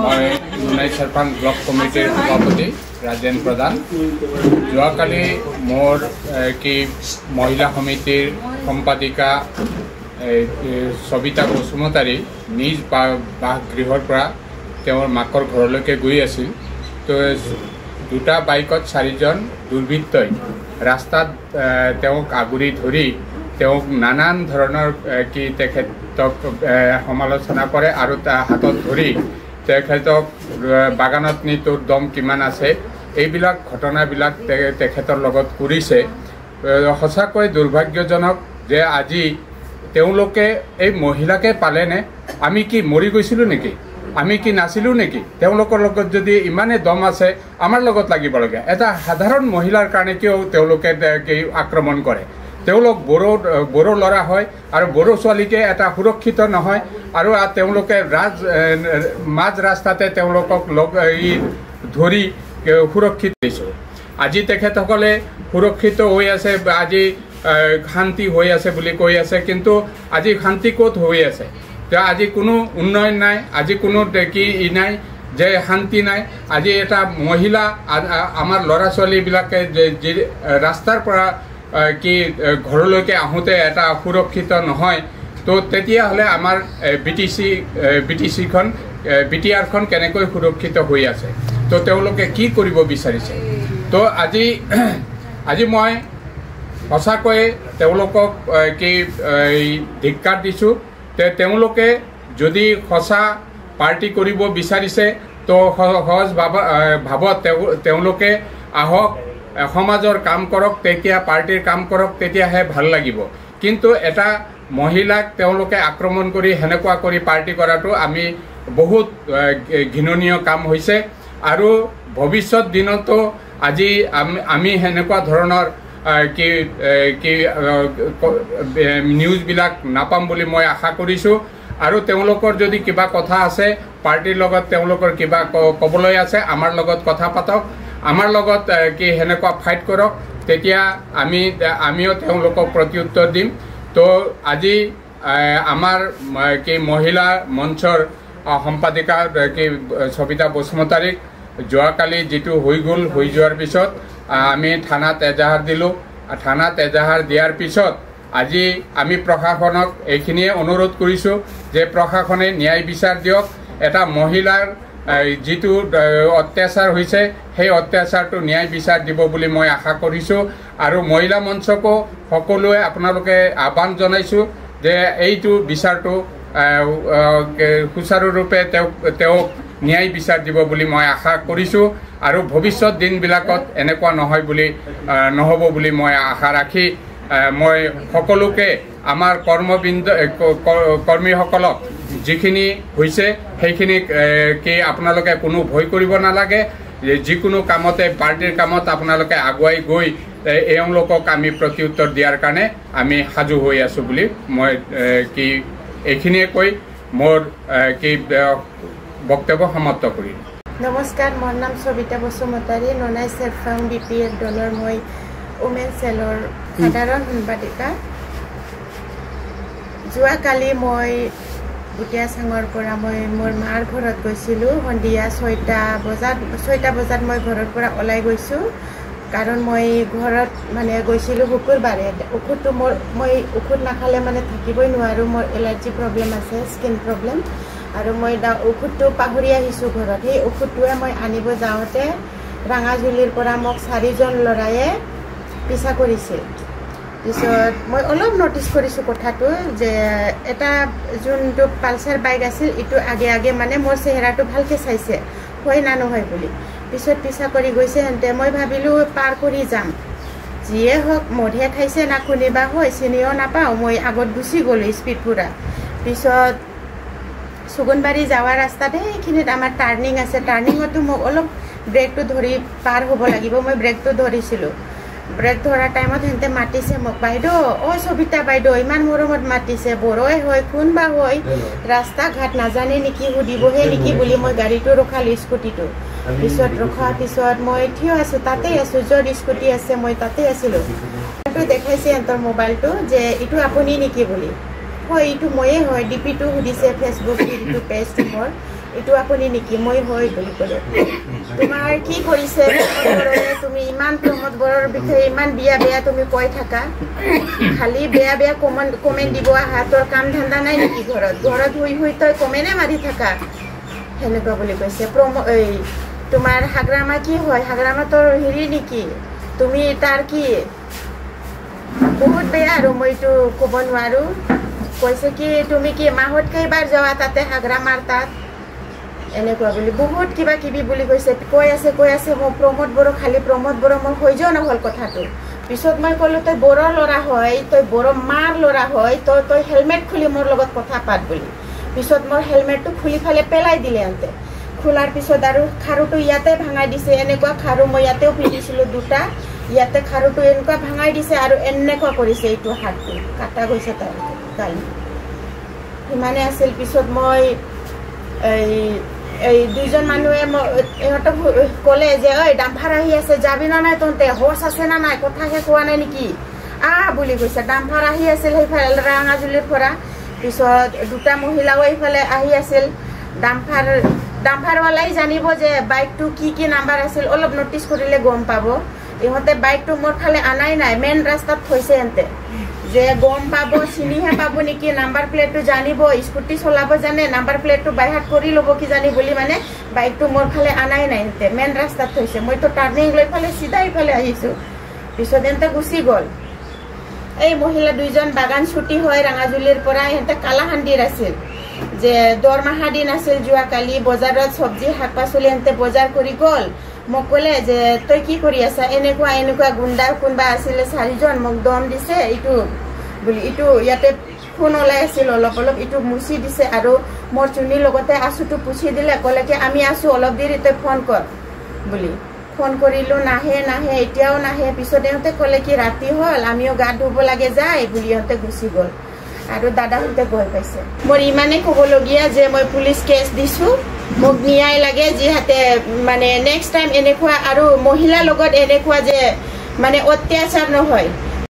মই নুনাইচাৰপান ব্লক কমিটিৰ সভাপতি ৰাজেন প্ৰধান। যোৱাকালি মোৰ কি মহিলা সমিতিৰ সম্পাদিকা সবিতা বসুমতাৰী নিজ বাসগৃহৰ পৰা তেওঁৰ মাকৰ ঘৰলৈকে গৈ আছিল। তো দুটা বাইকত 4জন দুৰ্বৃত্তই ৰাস্তাত তেওঁক আগুৰি ধৰি তেওঁক নানান ধৰণৰ কি তেখেতক সমালোচনা কৰে আৰু হাতত ধৰি তেখেতক বাগানত নি তোৰ দম কিমান আছে এইবিলাক ঘটনাবিলাক তেখেতৰ লগত কৰিছে। সঁচাকৈ দুৰ্ভাগ্যজনক যে আজি তেওঁলোকে এই মহিলাকে পালেনে? আমি কি মৰি গৈছিলোঁ নেকি? আমি কি নাছিলোঁ নেকি? তেওঁলোকৰ লগত যদি ইমানে দম আছে আমাৰ লগত লাগিব লাগে। এটা সাধাৰণ মহিলাৰ কাৰণে কিয় তেওঁলোকে আক্ৰমণ কৰে? তেওঁলোক বড়ো ল'ৰা হয় আৰু বড়ো ছোৱালীকে এটা সুৰক্ষিত নহয় আৰু তেওঁলোকে মাজ ৰাস্তাতে তেওঁলোকক ধৰি সুৰক্ষিত দিছোঁ। আজি তেখেতসকলে সুৰক্ষিত হৈ আছে, আজি শান্তি হৈ আছে বুলি কৈ আছে, কিন্তু আজি শান্তি ক'ত হৈ আছে? আজি কোনো উন্নয়ন নাই, আজি কোনো কি নাই যে শান্তি নাই। আজি এটা মহিলা আমাৰ ল'ৰা ছোৱালীবিলাকে যি ৰাস্তাৰ পৰা কি ঘৰলৈকে আহোঁতে এটা সুৰক্ষিত নহয়, তো তেতিয়াহ'লে আমাৰ BTR-খন কেনেকৈ সুৰক্ষিত হৈ আছে? তো তেওঁলোকে কি কৰিব বিচাৰিছে? তো আজি মই সঁচাকৈয়ে তেওঁলোকক কি ধিক্কাৰ দিছোঁ। তেওঁলোকে যদি সঁচা পাৰ্টি কৰিব বিচাৰিছে তো সহজ ভাৱত তেওঁলোকে আহক, সমাজৰ কাম কৰক, তেতিয়া পাৰ্টিৰ কাম কৰক, তেতিয়াহে ভাল লাগিব। কিন্তু এটা মহিলাক তেওঁলোকে আক্ৰমণ কৰি সেনেকুৱা কৰি পাৰ্টি কৰাটো আমি বহুত ঘৃণনীয় কাম হৈছে। আৰু ভৱিষ্যত দিনতো আজি আমি সেনেকুৱা ধৰণৰ কি নিউজবিলাক নাপাম বুলি মই আশা কৰিছোঁ। আৰু তেওঁলোকৰ যদি কিবা কথা আছে, পাৰ্টিৰ লগত তেওঁলোকৰ কিবা ক'বলৈ আছে, আমাৰ লগত কথা পাতক, আমাৰ লগত কি সেনেকুৱা ফাইট কৰক, তেতিয়া আমিও তেওঁলোকক প্ৰত্যুত্তৰ দিম। তো আজি আমাৰ কি মহিলা মঞ্চৰ সম্পাদিকা কি সবিতা বসুমতাৰীক যোৱাকালি যিটো হৈ যোৱাৰ পিছত আমি থানাত এজাহাৰ দিলোঁ। থানাত এজাহাৰ দিয়াৰ পিছত আজি আমি প্ৰশাসনক এইখিনিয়ে অনুৰোধ কৰিছোঁ যে প্ৰশাসনে ন্যায় বিচাৰ দিয়ক। এটা মহিলাৰ যিটো অত্যাচাৰ হৈছে সেই অত্যাচাৰটো ন্যায় বিচাৰ দিব বুলি মই আশা কৰিছোঁ। আৰু মহিলা মঞ্চকো সকলোৱে আপোনালোকে আহ্বান জনাইছোঁ যে এইটো বিচাৰটো সুচাৰুৰূপে তেওঁক ন্যায় বিচাৰ দিব বুলি মই আশা কৰিছোঁ। আৰু ভৱিষ্যত দিনবিলাকত এনেকুৱা নহ'ব বুলি মই আশা ৰাখি মই সকলোকে আমাৰ কৰ্মীসকলক যিখিনি হৈছে সেইখিনিক কি আপোনালোকে কোনো ভয় কৰিব নালাগে। যিকোনো কামতে পাৰ্টিৰ কামত আপোনালোকে আগুৱাই গৈ এওঁলোকক আমি প্ৰত্যুত্তৰ দিয়াৰ কাৰণে আমি সাজু হৈ আছোঁ বুলি মই কি এইখিনিয়ে কৈ মোৰ কি বক্তব্য সমাপ্ত কৰিম। নমস্কাৰ, মোৰ নাম সবিতা বসুমতাৰী, নুনাইচাৰপান BPF দলৰ মই উমেন চেলৰ সাধাৰণ সম্পাদিকা। যোৱাকালি মই বুটিয়াচাঙৰ পৰা মই মোৰ মাৰ ঘৰত গৈছিলোঁ। সন্ধিয়া 6টা বজাত মই ঘৰৰ পৰা ওলাই গৈছোঁ, কাৰণ মই ঘৰত মানে গৈছিলোঁ শুকুৰবাৰে। মই ঔষধ নাখালে মানে থাকিবই নোৱাৰোঁ, মোৰ এলাৰ্জি প্ৰব্লেম আছে, স্কিন প্ৰব্লেম। আৰু মই ঔষধটো পাহৰি আহিছোঁ ঘৰত। সেই ঔষধটোৱে মই আনিব যাওঁতে ৰাঙাজুলিৰ পৰা মোক 4জন ল'ৰায়ে পিছা কৰিছিল। পিছত মই অলপ নটিচ কৰিছোঁ কথাটো যে এটা যোনটো পালচাৰ বাইক আছিল ইটো আগে মানে মোৰ চেহেৰাটো ভালকৈ চাইছে, হয় না নহয় বুলি। পিছত পিছা কৰি গৈছে হেঁতে মই ভাবিলোঁ পাৰ কৰি যাম, যিয়ে হওক মধে খাইছে না কোনোবা হয় চিনিও নাপাওঁ, মই আগত গুচি গ'লোঁ স্পীড পুৰা। পিছত সুগুনবাৰী যাওয়াৰ ৰাস্তাতে এইখিনিত আমাৰ টাৰ্ণিং আছে, টাৰ্ণিঙতো মোক অলপ ব্ৰেকটো ধৰি পাৰ হ'ব লাগিব। মই ব্ৰেকটো ধৰিছিলোঁ, ব্ৰেক ধৰাৰ টাইমত সিহঁতে মাতিছে মোক, বাইদেউ সবিতা বাইদেউ, ইমান মৰমত মাতিছে, বড়োৱে হয় কোনবা হয়, ৰাস্তা ঘাট নাজানে নেকি, সুধিবহে নেকি বুলি মই গাড়ীটো ৰখালোঁ, স্কুটিটো। পিছত ৰখাৰ পিছত মই থিয় আছোঁ, তাতেই আছোঁ, য'ত স্কুটি আছে মই তাতেই আছিলোঁ। দেখাইছে সিহঁতৰ মোবাইলটো যে এইটো আপুনি নেকি বুলি। হয়, এইটো ময়ে হয়, DP টো সুধিছে, ফেচবুক পেজটো মোৰ। এইটো আপুনি নেকি মই হয় বুলি ক'লো তোমাৰ কি কৰিছে তুমি ইমান প্ৰমোদ বৰৰ বিষয়ে ইমান বিয়া বেয়া তুমি কৈ থাকা খালি বেয়া বেয়া কমেণ্ট দিব হাতৰ কাম ধান্দা নাই নেকি ঘৰত শুই শুই তই কমেনে মাৰি থাকা সেনেকুৱা বুলি কৈছে এই তোমাৰ হাগ্ৰামা কি হয় হাগ্ৰামা তোৰ হেৰি নেকি তুমি তাৰ কি বহুত বেয়া আৰু মইতো ক'ব নোৱাৰো কৈছে কি তুমি কি মাহত কেইবাৰ যোৱা তাতে হাগ্ৰামাৰ তাত এনেকুৱা বুলি বহুত কিবা কিবি বুলি কৈছে কৈ আছে মই প্ৰমোদ বড়ো খালি প্ৰমোদ বড়ো মোৰ সহ্য নহ'ল কথাটো পিছত মই ক'লো তই বড়োৰ ল'ৰা হয় তই বড়ো মাৰ ল'ৰা হয় তই হেলমেট খুলি মোৰ লগত কথা পাত বুলি পিছত মোৰ হেলমেটটো খুলি ফালে পেলাই দিলে আনতে খোলাৰ পিছত আৰু খাৰুটো ইয়াতে ভাঙাই দিছে এনেকুৱা খাৰু মই ইয়াতেও পিন্ধিছিলোঁ দুটা ইয়াতে খাৰুটো এনেকুৱা ভাঙাই দিছে আৰু এনেকুৱা কৰিছে এইটো হাতটো কাটা গৈছে তাৰ কালি সিমানে আছিল পিছত মই এই দুইজন মানুহে ইহঁতক ক'লে যে ঐ ডাম্পাৰ আহি আছে যাবি না নাই তহঁতে হৰ্চ আছে না নাই কথাহে কোৱা নাই নেকি বুলি কৈছে ডাম্পাৰ আহি আছিল সেইফালে ৰাঙাজুলিৰ পৰা পিছত দুটা মহিলাও এইফালে আহি আছিল ডাম্পাৰৱালাই জানিব যে বাইকটো কি নাম্বাৰ আছিল অলপ নটিচ কৰিলে গম পাব ইহঁতে বাইকটো মোৰ ফালে আনাই নাই মেইন ৰাস্তাত থৈছে এন্তে যে গম পাব চিনিহে পাব নেকি নাম্বাৰ প্লেটটো জানিব স্কুটি চলাব জানে নাম্বাৰ প্লেটটো বাইহাত কৰি ল'ব কি জানি বুলি মানে বাইকটো মোৰ ফালে আনাই নাই এন্তে মেইন ৰাস্তাত থৈছে মইতো টাৰ্ণিং লৈ ফালে চিধা ইফালে আহিছোঁ পিছত এন্তে গুচি গ'ল এই মহিলা দুইজন বাগান ছুটি হয় ৰাঙাজুলিৰ পৰা ইহঁতে কালাহান্দিৰ আছিল যে দৰমাহা দিন আছিল যোৱাকালি বজাৰত চব্জি শাক পাচলি এন্তে বজাৰ কৰি গ'ল মোক ক'লে যে তই কি কৰি আছা এনেকুৱা গুণ্ডা কোনোবা আছিলে 4জন মোক দম দিছে এইটো বুলি এইটো ইয়াতে ফোন ওলাই আছিল অলপ এইটো মুচি দিছে আৰু মোৰ চুনিৰ লগতে আঁচুটো পুচি দিলে ক'লে কি আমি আছোঁ অলপ দেৰি তই ফোন কৰ বুলি ফোন কৰিলোঁ নাহে এতিয়াও নাহে পিছত ইহঁতে ক'লে কি ৰাতি হ'ল আমিও গা ধুব লাগে যায় বুলি ইহঁতে গুচি গ'ল আৰু দাদাহঁতে গৈ পাইছে মোৰ ইমানেই ক'বলগীয়া যে মই পুলিচ কেছ দিছোঁ মোক ন্যায় লাগে যিহাতে মানে নেক্সট টাইম এনেকুৱা আৰু মহিলাৰ লগত এনেকুৱা যে মানে অত্যাচাৰ নহয়